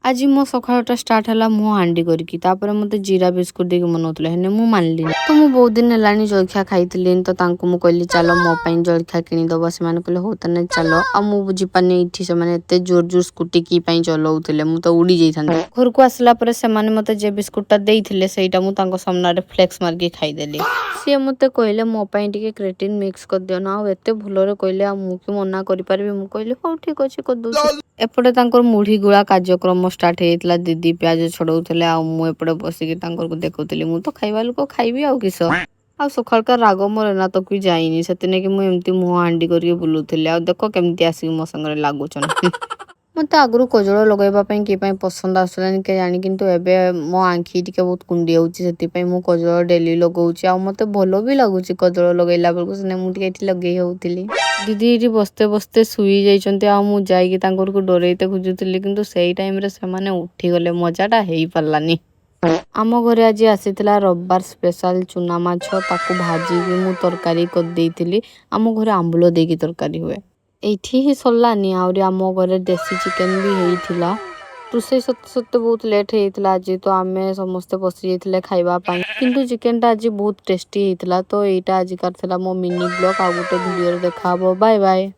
आज मो सकाळटा स्टार्ट है मु हांडी करके तापर मत जीरा बिस्कुट देके मनौले हेने मु मानली तो मु बहुत दिन है जलखिया खाई तो मु कहली चलो मो जलखिया किनीदब से कहले हो ताने चल आ मु बुझीपारे ये से जोर जोर स्कूटी की चलाऊे मु तो उड़ी जाता घर को आसला मत जे बिस्कुटा देते सहीटा मुझे सामने फ्लेक्स मार्क खाईदेली सी मत कहले मो क्रेटिन मिक्स कर दियो ना आते भलरे कहले मुझे मना करें मुझे कहली हाँ ठीक अच्छे करदे एपटे मुढ़ी गुड़ा कार्यक्रम स्टार्ट होता दीदी प्याज छड़ाऊे आउे बसिकी देखुली मु तो खाइबा लोक खाइबी आउ किस आ सकाळका राग मोर ना तो कोई जाइनी से मुझे मुह हांडी करके बुलूली आ देख केमती आसिक मो संगे लगुचन मत आगु कजल लगेवाई किए पसंद आसलानी के जानी किंतु एबे मो आँखि टिके बहुत कुंडी होती मु कजल डेली लगाऊँ आ मत भल भी लगुच कजल लगेला बेलू से मुझे लगे होती दीदी ये बसते बसते शुई जाइए आ डरते खोजुली किंतु से टाइम रे से उठीगले मजाटा हो पारानी आम घरे आज आसीला रविवार स्पेशल चुना माछ ताकू भाजिकी मु तरकारी कर आम घरे आंबुल देकी तरकारी हुए एठी ही सरलानी आहरी आम घरे देसी चिकेन भी होता रोषे सत्य सत्य बहुत लेट होता आज तो आम समस्ते बसी जाते खावाई किंतु चिकेन टा आज बहुत टेस्टी होता तो यहाँ आज कर मो मिनी ब्लॉग आ गोटे वीडियो देखा बाय बाय।